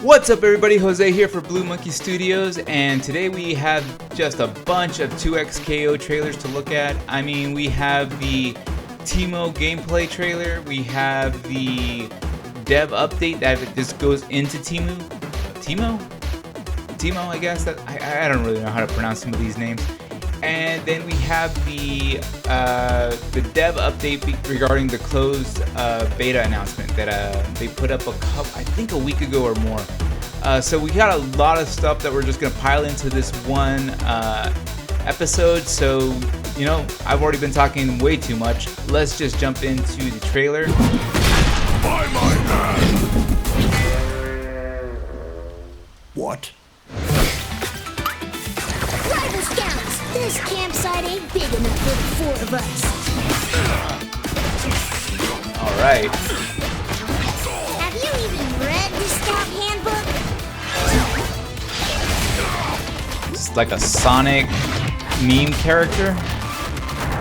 What's up everybody, Jose here for Blue Monkey Studios, and today we have just a bunch of 2XKO trailers to look at. I mean, we have the Teemo gameplay trailer, we have the dev update that just goes into Teemo, I guess, that I don't really know how to pronounce some of these names. And then we have the dev update regarding the closed beta announcement that they put up I think a week ago or more. So we got a lot of stuff that we're just gonna pile into this one episode. So, you know, I've already been talking way too much. Let's just jump into the trailer. By my hand! What? Rival Scouts, this campsite ain't big enough for the four of us. Alright. Have you even read the Scout Handbook? It's like a Sonic meme character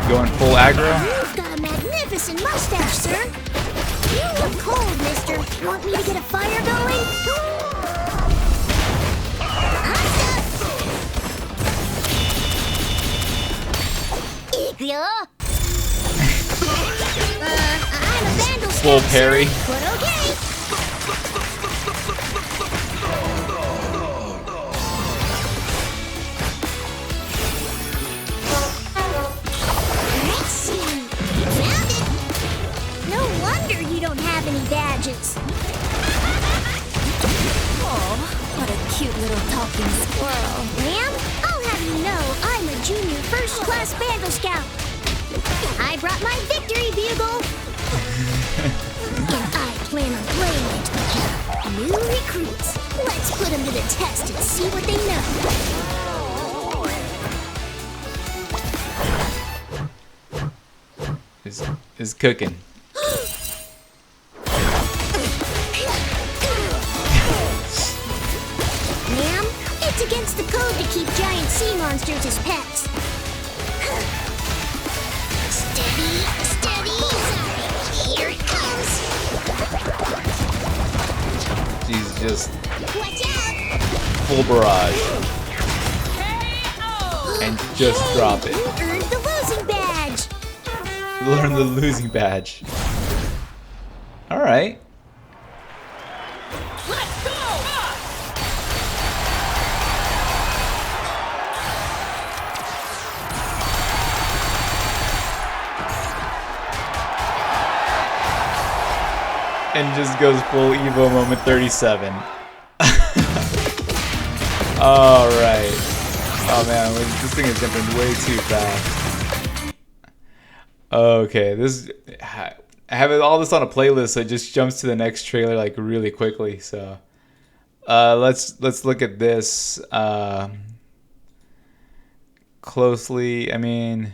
going full aggro. You've got a magnificent mustache, sir. You look cold, mister. Want me to get a fire going? I'm a vandal Full scout, parry. sir, but okay. Let's see. Found it. No wonder you don't have any badges. Oh, what a cute little talking squirrel. Ma'am, I'll have you know I'm a junior first-class vandal scout. I brought my victory bugle. And I plan on playing it. New recruits. Let's put them to the test and see what they know. Is cooking. Ma'am, it's against the code to keep giant sea monsters as pets. Steady, steady. Here it comes. She's just Watch out. full barrage. And just drop it. You earned the losing badge. Learn the losing badge. Alright. Let's go. And just goes full Evo moment 37. Alright. Oh man, this thing is jumping way too fast. Okay, I have all this on a playlist, so it just jumps to the next trailer like really quickly. So let's look at this closely. I mean,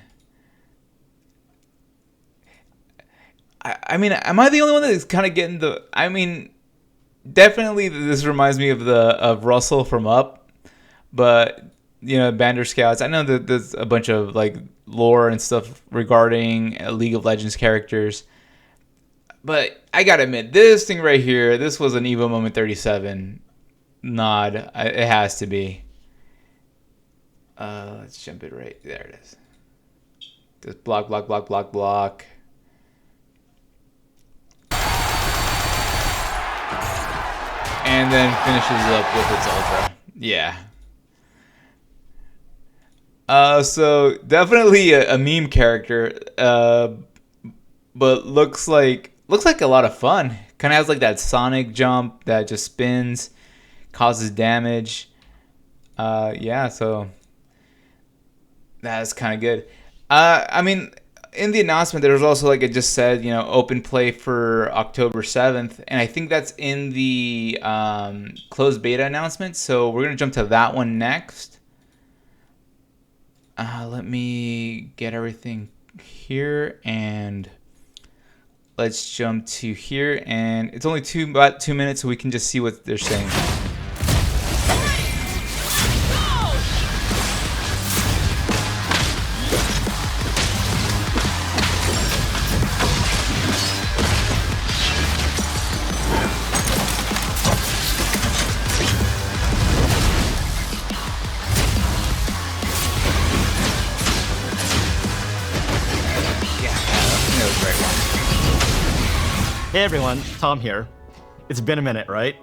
am I the only one that's kind of getting the? I mean, definitely this reminds me of Russell from Up, but you know, Bander Scouts. I know that there's a bunch of like lore and stuff regarding League of Legends characters, but I gotta admit, this thing right here, this was an Evo moment 37 nod. It has to be. Let's jump it right there. It is. Just block, block, block, block, block. And then finishes up with its ultra. Yeah. So definitely a meme character, but looks like a lot of fun. Kind of has like that Sonic jump that just spins, causes damage. Yeah, so that's kind of good. I mean, in the announcement, there was also like it just said, you know, open play for October 7th, and I think that's in the closed beta announcement. So we're gonna jump to that one next. Let me get everything here, and let's jump to here. And it's only about 2 minutes, so we can just see what they're saying. Hey everyone, Tom here. It's been a minute, right?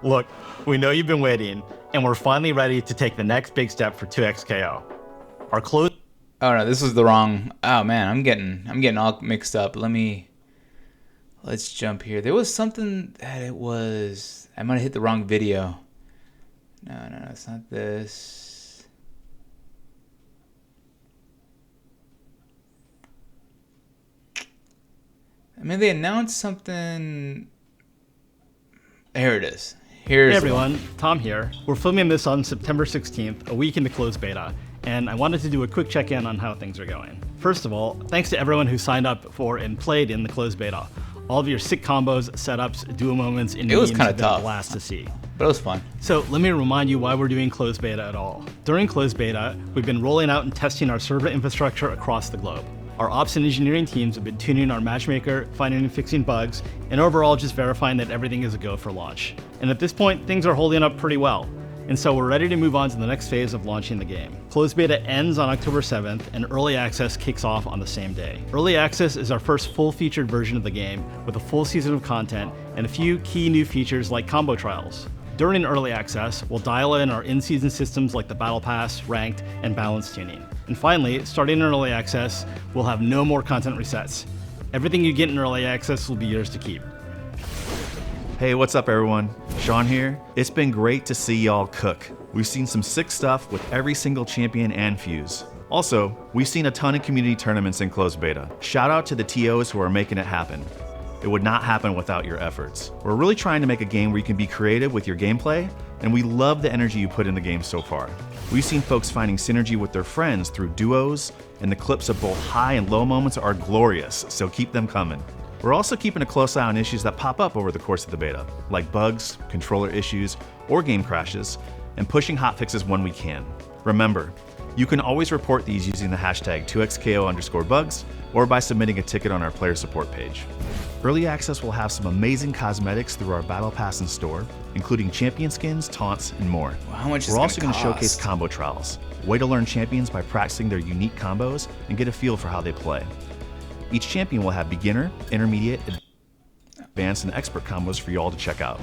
Look, we know you've been waiting, and we're finally ready to take the next big step for 2XKO. Our close. Oh no, this was the wrong. Oh man, I'm getting all mixed up. Let's jump here. There was something that it was. I might have hit the wrong video. No, it's not this. I mean, they announced something. Here it is. Hey everyone, Tom here. We're filming this on September 16th, a week into closed beta, and I wanted to do a quick check-in on how things are going. First of all, thanks to everyone who signed up for and played in the closed beta. All of your sick combos, setups, duo moments, and memes have been a blast to see. But it was fun. So let me remind you why we're doing closed beta at all. During closed beta, we've been rolling out and testing our server infrastructure across the globe. Our ops and engineering teams have been tuning our matchmaker, finding and fixing bugs, and overall just verifying that everything is a go for launch. And at this point, things are holding up pretty well. And so we're ready to move on to the next phase of launching the game. Closed beta ends on October 7th, and early access kicks off on the same day. Early access is our first full-featured version of the game with a full season of content and a few key new features like combo trials. During early access, we'll dial in our in-season systems like the Battle Pass, Ranked, and Balance tuning. And finally, starting in early access, we'll have no more content resets. Everything you get in early access will be yours to keep. Hey, what's up everyone? Sean here. It's been great to see y'all cook. We've seen some sick stuff with every single champion and fuse. Also, we've seen a ton of community tournaments in closed beta. Shout out to the TOs who are making it happen. It would not happen without your efforts. We're really trying to make a game where you can be creative with your gameplay, and we love the energy you put in the game so far. We've seen folks finding synergy with their friends through duos, and the clips of both high and low moments are glorious, so keep them coming. We're also keeping a close eye on issues that pop up over the course of the beta, like bugs, controller issues, or game crashes, and pushing hotfixes when we can. Remember, you can always report these using the hashtag 2XKO_bugs or by submitting a ticket on our player support page. Early access will have some amazing cosmetics through our Battle Pass and store, including champion skins, taunts, and more. Well, how much is We're also going to showcase combo trials, way to learn champions by practicing their unique combos and get a feel for how they play. Each champion will have beginner, intermediate, advanced, and expert combos for you all to check out.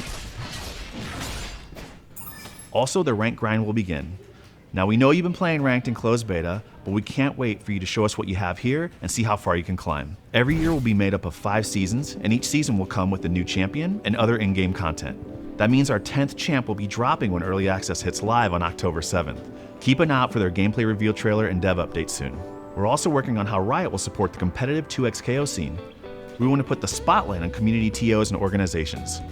Also, the rank grind will begin. Now we know you've been playing ranked in closed beta, but we can't wait for you to show us what you have here and see how far you can climb. Every year will be made up of 5 seasons, and each season will come with a new champion and other in-game content. That means our 10th champ will be dropping when early access hits live on October 7th. Keep an eye out for their gameplay reveal trailer and dev update soon. We're also working on how Riot will support the competitive 2XKO scene. We want to put the spotlight on community TOs and organizations.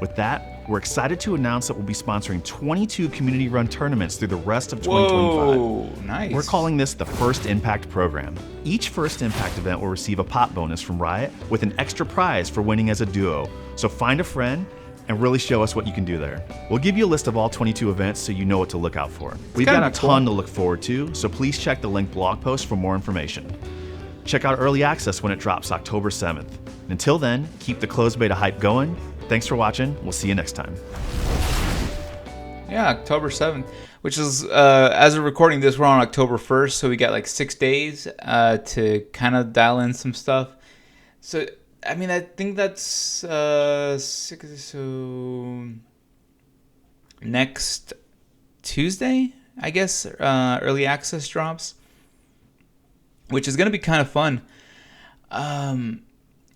With that, we're excited to announce that we'll be sponsoring 22 community-run tournaments through the rest of 2025. Whoa, nice. We're calling this the First Impact program. Each First Impact event will receive a pot bonus from Riot with an extra prize for winning as a duo. So find a friend and really show us what you can do there. We'll give you a list of all 22 events so you know what to look out for. We've got a ton to look forward to, so please check the linked blog post for more information. Check out early access when it drops October 7th. Until then, keep the closed beta hype going. Thanks for watching. We'll see you next time. Yeah, October 7th, which is, as of recording this, we're on October 1st, so we got like 6 days to kind of dial in some stuff. So, I mean, I think that's so next Tuesday, I guess, early access drops, which is going to be kind of fun.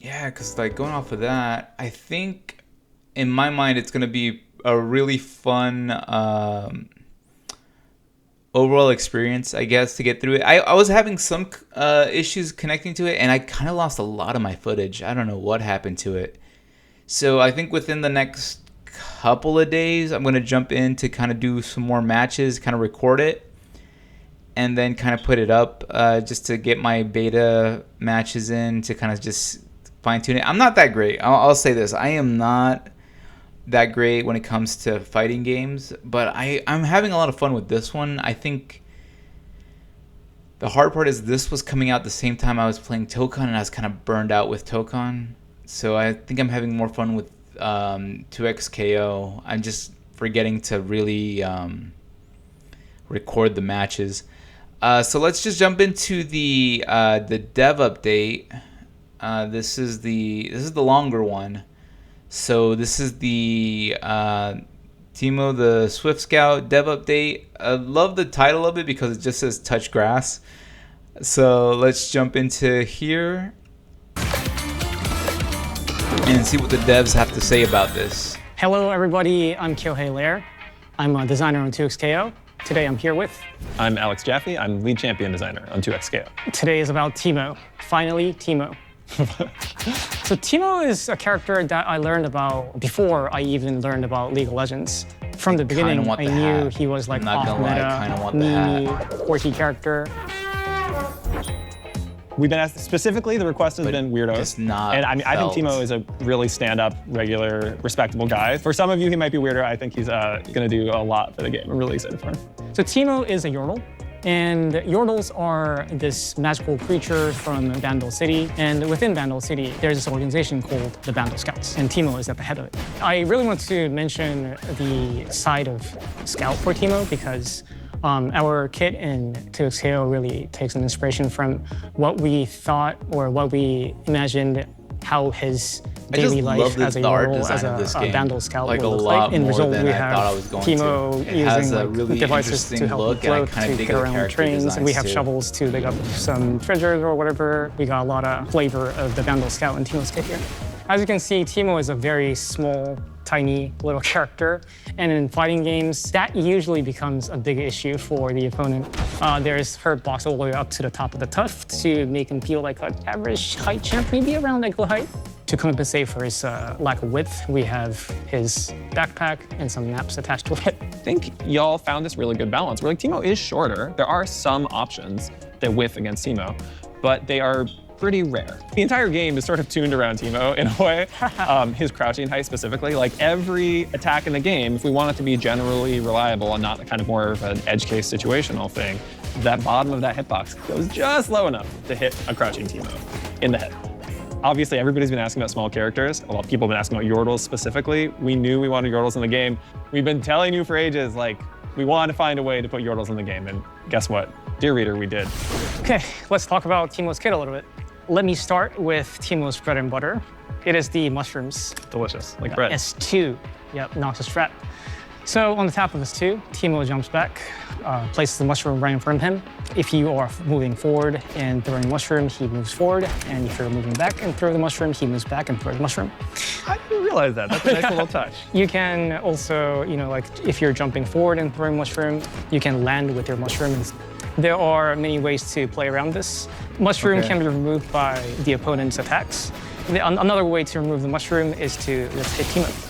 Yeah, because like going off of that, I think in my mind it's going to be a really fun overall experience, I guess, to get through it. I was having some issues connecting to it, and I kind of lost a lot of my footage. I don't know what happened to it. So I think within the next couple of days, I'm going to jump in to kind of do some more matches, kind of record it, and then kind of put it up just to get my beta matches in, to kind of just fine-tune it. I'm not that great. I'll say this. I am not that great when it comes to fighting games, but I'm having a lot of fun with this one. I think the hard part is this was coming out the same time I was playing Tokon, and I was kind of burned out with Tokon. So I think I'm having more fun with 2XKO. I'm just forgetting to really record the matches. So let's just jump into the dev update. This is the longer one. So this is the Teemo the Swift Scout dev update. I love the title of it because it just says touch grass. So let's jump into here and see what the devs have to say about this. Hello everybody, I'm Kyohei Lair. I'm a designer on 2xKO. Today I'm here with... I'm Alex Jaffe. I'm lead champion designer on 2xKO. Today is about Teemo. Finally, Teemo. So Teemo is a character that I learned about before I even learned about League of Legends. From the beginning, I knew he was like off-meta, meme, quirky character. We've been asked, specifically, the request has been weirdos. And I mean, I think Teemo is a really stand-up, regular, respectable guy. For some of you, he might be weirder. I think he's gonna do a lot for the game. I'm really excited for him. So Teemo is a Yordle. And Yordles are this magical creature from Vandal City. And within Vandal City, there's this organization called the Vandal Scouts. And Teemo is at the head of it. I really want to mention the side of Scout for Teemo because our kit in 2xKO really takes an inspiration from what we thought or what we imagined how his daily life as a Yordle, as a Vandal Scout would look like. In result, we have Teemo using like, devices to help him float, to get around trains, and we have shovels to dig up some treasures or whatever. We got a lot of flavor of the Vandal Scout in Teemo's kit here. As you can see, Teemo is a very small, tiny little character. And in fighting games, that usually becomes a big issue for the opponent. There's hurt blocks all the way up to the top of the tuft to make him feel like an average height champ, maybe around ankle height. To compensate for his lack of width, we have his backpack and some naps attached to it. I think y'all found this really good balance. We're like, Teemo is shorter. There are some options that width against Teemo, but they are pretty rare. The entire game is sort of tuned around Teemo in a way. His crouching height specifically, like every attack in the game, if we want it to be generally reliable and not kind of more of an edge case situational thing, that bottom of that hitbox goes just low enough to hit a crouching Teemo in the head. Obviously, everybody's been asking about small characters. A lot of people have been asking about Yordles specifically. We knew we wanted Yordles in the game. We've been telling you for ages, like, we wanted to find a way to put Yordles in the game, and guess what? Dear reader, we did. Okay, let's talk about Teemo's kit a little bit. Let me start with Teemo's bread and butter. It is the mushrooms. Delicious, like bread. S2, yep, Noxus Strat. So on the top of S2, Teemo jumps back, places the mushroom right in front of him. If you are moving forward and throwing the mushroom, he moves forward. And if you're moving back and throw the mushroom, he moves back and throws the mushroom. I didn't realize that. That's a nice little touch. You can also, like if you're jumping forward and throwing mushroom, you can land with your mushroom. There are many ways to play around this. Mushroom can be removed by the opponent's attacks. Another way to remove the mushroom is to just hit Teemo.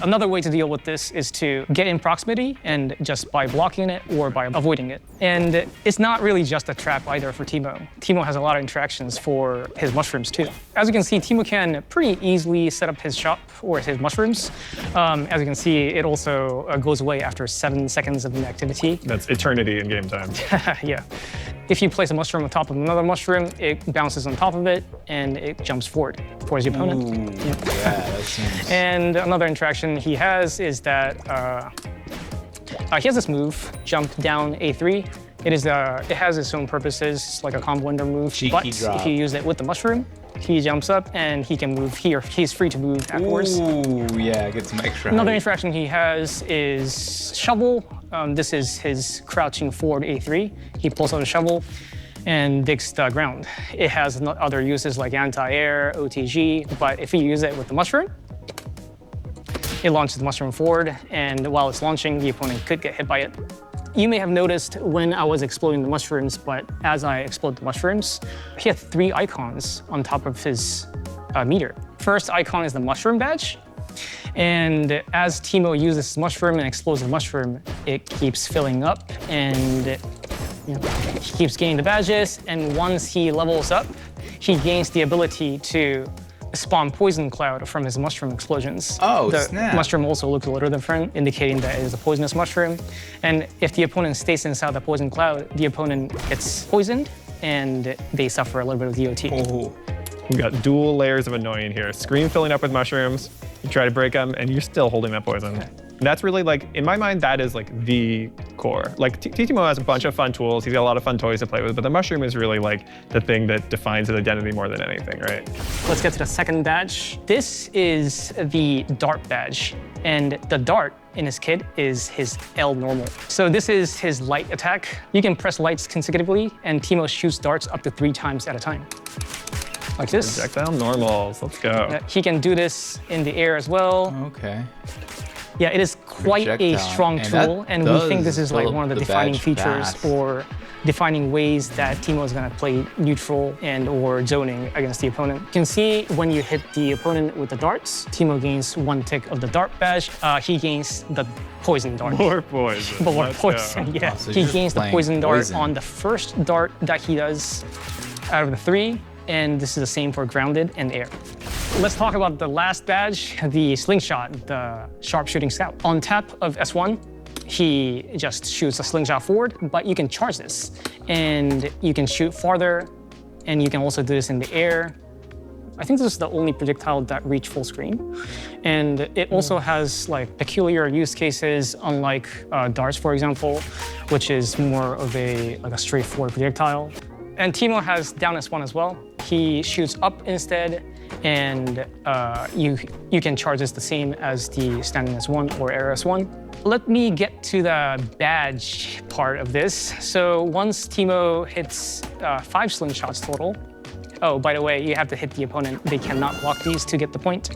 Another way to deal with this is to get in proximity and just by blocking it or by avoiding it. And it's not really just a trap either for Teemo. Teemo has a lot of interactions for his mushrooms too. As you can see, Teemo can pretty easily set up his shop or his mushrooms. As you can see, it also goes away after 7 seconds of inactivity. That's eternity in game time. Yeah. If you place a mushroom on top of another mushroom, it bounces on top of it and it jumps forward towards the opponent. Ooh, yeah, that seems... And another interaction he has is that he has this move, jump down A3. It has its own purposes, it's like a combo ender move. Cheeky drop. If you use it with the mushroom, he jumps up and he can move here. He's free to move afterwards. Ooh, yeah, get some extra Another height. interaction he has is shovel. This is his crouching forward A3. He pulls out a shovel and digs the ground. It has other uses like anti-air, OTG, but if you use it with the mushroom, it launches the mushroom forward, and while it's launching, the opponent could get hit by it. You may have noticed when I was exploding the mushrooms, but as I explode the mushrooms, he had 3 icons on top of his meter. First icon is the mushroom badge, and as Teemo uses this mushroom and explodes the mushroom, it keeps filling up, and he keeps gaining the badges, and once he levels up, he gains the ability to spawn poison cloud from his mushroom explosions. Oh, the snap. mushroom also looks a little different, indicating that it is a poisonous mushroom. And if the opponent stays inside the poison cloud, the opponent gets poisoned and they suffer a little bit of DOT. Oh. We've got dual layers of annoying here. Screen filling up with mushrooms, you try to break them, and you're still holding that poison. And that's really like, in my mind, that is like the core. Like Teemo has a bunch of fun tools. He's got a lot of fun toys to play with, but the mushroom is really like the thing that defines his identity more than anything, right? Let's get to the second badge. This is the dart badge. And the dart in his kit is his L normal. So this is his light attack. You can press lights consecutively, and Teemo shoots darts up to 3 times at a time. Like this. Projectile normals, let's go. Yeah, he can do this in the air as well. Okay. Yeah, it is quite a Projectile. strong And tool, that and we think this is does like fill one of the the defining badge features fast. or defining ways that Teemo is going to play neutral and or zoning against the opponent. You can see when you hit the opponent with the darts, Teemo gains 1 tick of the dart badge. He gains the poison dart. More poison. More let's go. poison, yeah. Oh, so He you're just gains the playing poison dart poison. on the first dart that he does out of the 3, and this is the same for grounded and air. Let's talk about the last badge, the slingshot, the sharpshooting scout. On tap of S1, he just shoots a slingshot forward, but you can charge this. And you can shoot farther, and you can also do this in the air. I think this is the only projectile that reach full screen. And it also has like peculiar use cases, unlike darts, for example, which is more of a straightforward projectile. And Teemo has down S1 as well. He shoots up instead, and you can charge this the same as the standing S1 or air S1. Let me get to the badge part of this. So once Teemo hits 5 slingshots total, oh, by the way, you have to hit the opponent. They cannot block these to get the point.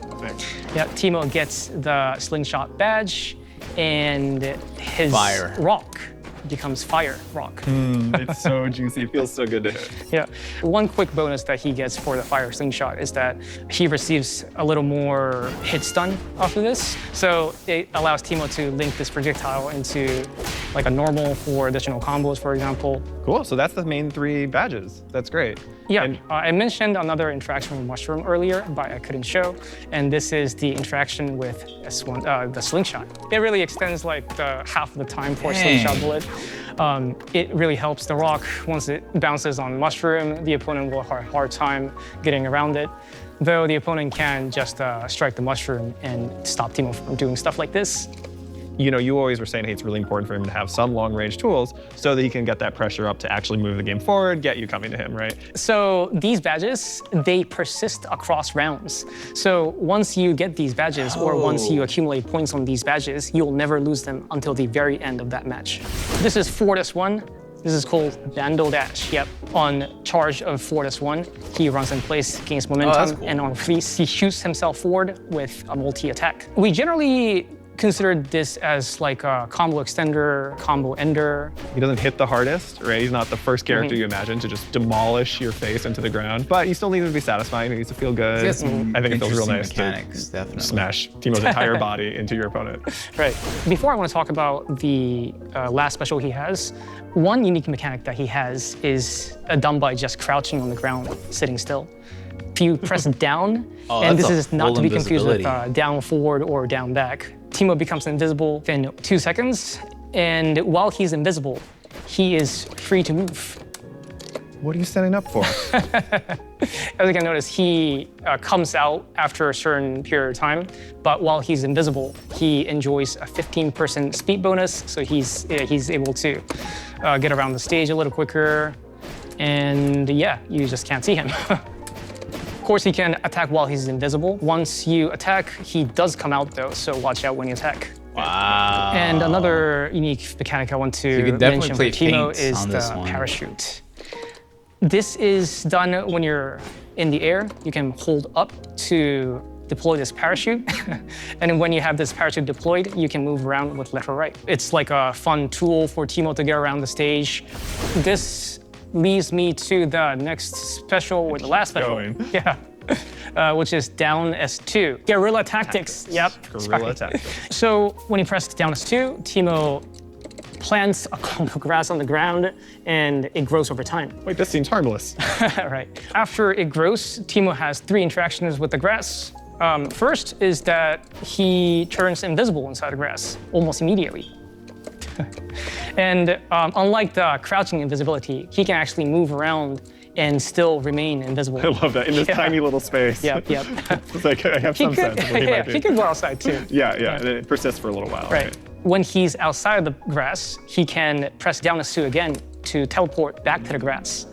Yeah, Teemo gets the slingshot badge, and his Fire. rock becomes fire rock. It's so juicy, it feels so good to hit. Yeah. One quick bonus that he gets for the fire slingshot is that he receives a little more hit stun off of this. So it allows Teemo to link this projectile into like a normal for additional combos, for example. Cool, so that's the main 3 badges. That's great. Yeah, And I mentioned another interaction with Mushroom earlier, but I couldn't show. And this is the interaction with S1, the slingshot. It really extends like half of the time for a slingshot bullet. It really helps the rock. Once it bounces on Mushroom, the opponent will have a hard time getting around it. Though the opponent can just strike the Mushroom and stop Teemo from doing stuff like this. you know, you always were saying, hey, it's really important for him to have some long-range tools so that he can get that pressure up to actually move the game forward, get you coming to him, right? So these badges, they persist across rounds. So once you get these badges, or once you accumulate points on these badges, you'll never lose them until the very end of that match. This is Fortis 1. This is called Bandle Dash. Yep. On charge of Fortis 1, he runs in place, gains momentum, and on release, he shoots himself forward with a multi-attack. We generally consider this as like a combo extender, combo ender. He doesn't hit the hardest, right? He's not the first character you imagine to just demolish your face into the ground, but you still need him to be satisfying. He needs to feel good. I think it feels real nice mechanics, to definitely. smash Teemo's entire body into your opponent. Right. Before I want to talk about the last special he has, one unique mechanic that he has is done by just crouching on the ground, sitting still. If you press down, and this is not to be confused with down forward or down back, Teemo becomes invisible within 2 seconds, and while he's invisible, he is free to move. What are you setting up for? As you can notice, he comes out after a certain period of time, but while he's invisible, he enjoys a 15% speed bonus, so he's able to get around the stage a little quicker, and yeah, you just can't see him. Of course, he can attack while he's invisible. Once you attack, he does come out though, so watch out when you attack. Wow. And another unique mechanic I want to could definitely mention for play Teemo feints is on the this one. parachute. This is done when you're in the air. You can hold up to deploy this parachute. And when you have this parachute deployed, you can move around with left or right. It's like a fun tool for Teemo to get around the stage. This leads me to the next special, or the last special. Yeah. Which is down S2. Guerrilla Tactics. Yep. Guerrilla Tactics. So when you press down S2, Teemo plants a clump of grass on the ground, and it grows over time. Wait, this seems harmless. Right. After it grows, Teemo has 3 interactions with the grass. First is that he turns invisible inside the grass almost immediately. And unlike the crouching invisibility, he can actually move around and still remain invisible. I love that in this tiny little space. Yep. It's like I have some sense of what he might He do. could go outside too. Yeah. And it persists for a little while. Right. When he's outside of the grass, he can press down the 2 again to teleport back to the grass.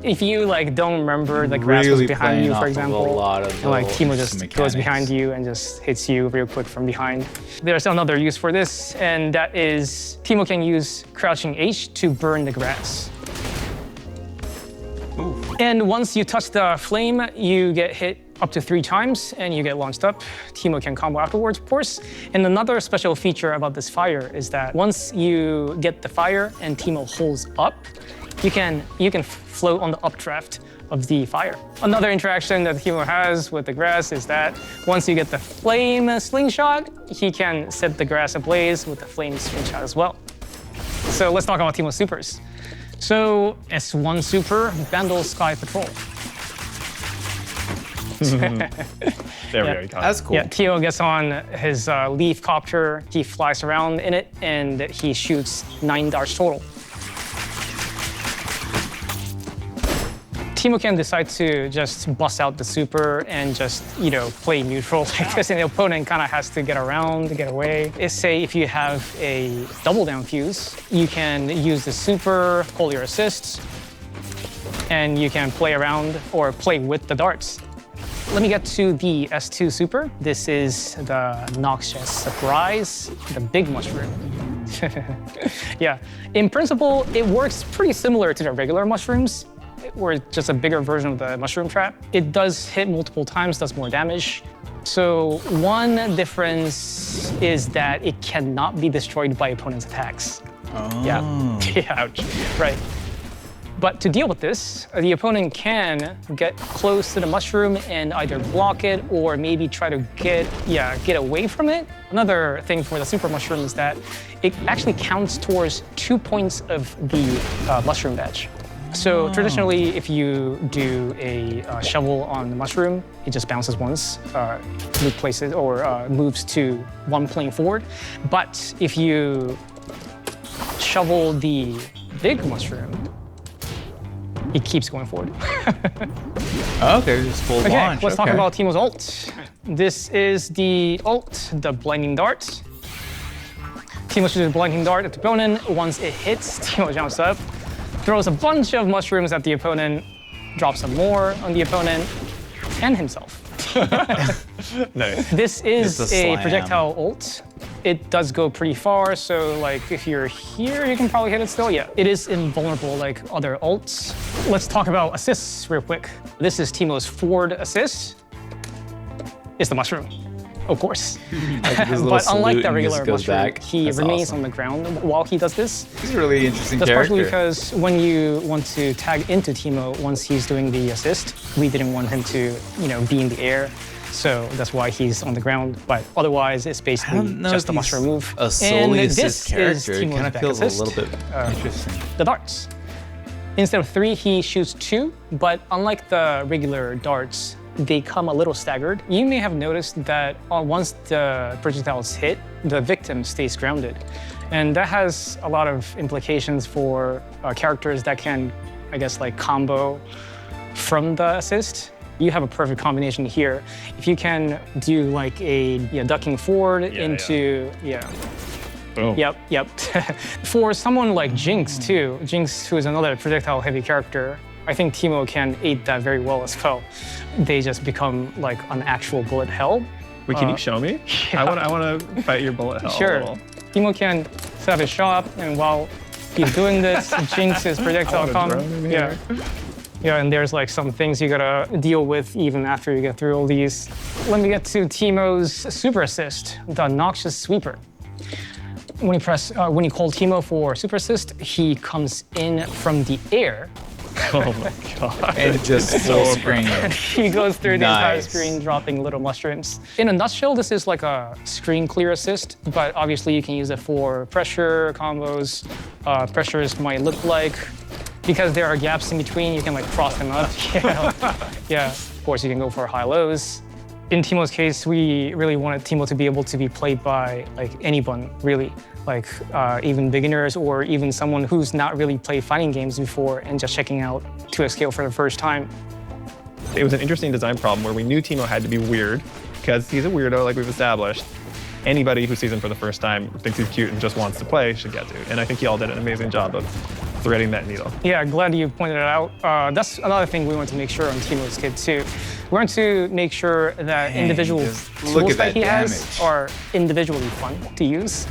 If you like don't remember the grass was Really behind you, playing for off of example, a lot of and like those Teemo just goes mechanics. behind you and just hits you real quick from behind. There's another use for this, and that is Teemo can use crouching H to burn the grass. And once you touch the flame, you get hit up to 3 times and you get launched up. Teemo can combo afterwards, of course. And another special feature about this fire is that once you get the fire and Teemo holds up, you can float on the updraft of the fire. Another interaction that Teemo has with the grass is that once you get the flame slingshot, he can set the grass ablaze with the flame slingshot as well. So let's talk about Teemo's supers. So S1 super, Vandal Sky Patrol. There we go. You got it. That's cool. Yeah, Teemo gets on his leaf copter, he flies around in it, and he shoots 9 darts total. Teemo can decide to just bust out the super and just, play neutral like this, and the opponent kind of has to get around, to get away. Say if you have a double down fuse, you can use the super, pull your assists, and you can play around or play with the darts. Let me get to the S2 super. This is the Noxious Surprise, the big mushroom. Yeah, in principle, it works pretty similar to the regular mushrooms, or just a bigger version of the mushroom trap. It does hit multiple times, does more damage. So one difference is that it cannot be destroyed by opponent's attacks. Oh. Yeah. Ouch. Right. But to deal with this, the opponent can get close to the mushroom and either block it or maybe try to get away from it. Another thing for the super mushroom is that it actually counts towards 2 points of the mushroom badge. So traditionally, if you do a shovel on the mushroom, it just bounces once, replaces or moves to 1 plane forward. But if you shovel the big mushroom, it keeps going forward. Okay, just full launch. Let's talk about Teemo's ult. This is the ult, the blinding dart. Teemo shoots a blinding dart at the opponent. Once it hits, Teemo jumps up, throws a bunch of mushrooms at the opponent, drops some more on the opponent, and himself. Nice. This is It's a a slam. projectile ult. It does go pretty far, so like if you're here, you can probably hit it still. Yeah, it is invulnerable like other ults. Let's talk about assists real quick. This is Teemo's forward assist. It's the mushroom, of course. But unlike the regular mushroom, he That's remains awesome. on the ground while he does this. He's a really interesting That's character. partially because when you want to tag into Teemo once he's doing the assist, we didn't want him to, be in the air. So that's why he's on the ground. But otherwise, it's I basically don't know just if a mushroom he's move. a solely and assist this character. is It Teemo's kind of back feels assist, a little bit interesting. the darts. Instead of 3, he shoots 2. But unlike the regular darts, they come a little staggered. You may have noticed that once the projectiles hit, the victim stays grounded. And that has a lot of implications for characters that can, I guess, like combo from the assist. You have a perfect combination here. If you can do like a ducking forward into, Boom. Yep. For someone like Jinx too, Jinx who is another projectile heavy character, I think Teemo can aid that very well as well. They just become like an actual bullet hell. Wait, can you show me? yeah. I want to fight your bullet hell. Sure. A little. Teemo can set up his shop, and while he's doing this, Jinx's projectile I want a drone in here. Yeah, and there's like some things you gotta deal with even after you get through all these. Let me get to Teemo's super assist, the Noxious Sweeper. When you call Teemo for super assist, he comes in from the air. Oh my god. And just full screen. He goes through the entire Nice. screen dropping little mushrooms. In a nutshell, this is like a screen clear assist, but obviously you can use it for pressure combos. Pressures might look like, because there are gaps in between, you can like cross them up. Yeah, of course you can go for high lows. In Teemo's case, we really wanted Teemo to be able to be played by like anyone, really. like even beginners or even someone who's not really played fighting games before and just checking out 2XKO for the first time. It was an interesting design problem where we knew Teemo had to be weird because he's a weirdo, like we've established. Anybody who sees him for the first time, thinks he's cute and just wants to play should get to. And I think y'all did an amazing job of threading that needle. Yeah, glad you pointed it out. That's another thing we want to make sure on Teemo's kit too. We want to make sure that individual tools that he has are individually fun to use.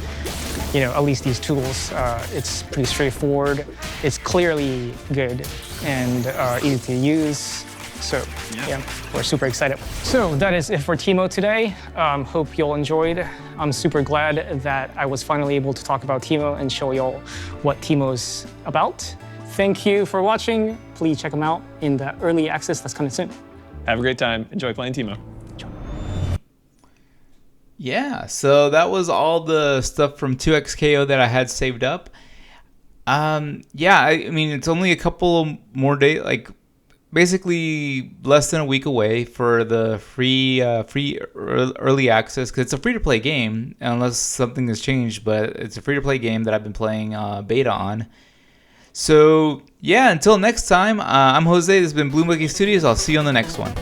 You know, at least these tools, it's pretty straightforward. It's clearly good and easy to use. So yeah, we're super excited. So that is it for Teemo today. Hope you all enjoyed. I'm super glad that I was finally able to talk about Teemo and show y'all what Teemo's about. Thank you for watching. Please check them out in the early access that's coming soon. Have a great time. Enjoy playing Teemo. Yeah, so that was all the stuff from 2XKO that I had saved up. Yeah, I mean, it's only a couple more days, like basically less than a week away for the free early access, because it's a free-to-play game, unless something has changed, but it's a free-to-play game that I've been playing beta on. So, yeah, until next time, I'm Jose. This has been Blue Monkey Studios. I'll see you on the next one.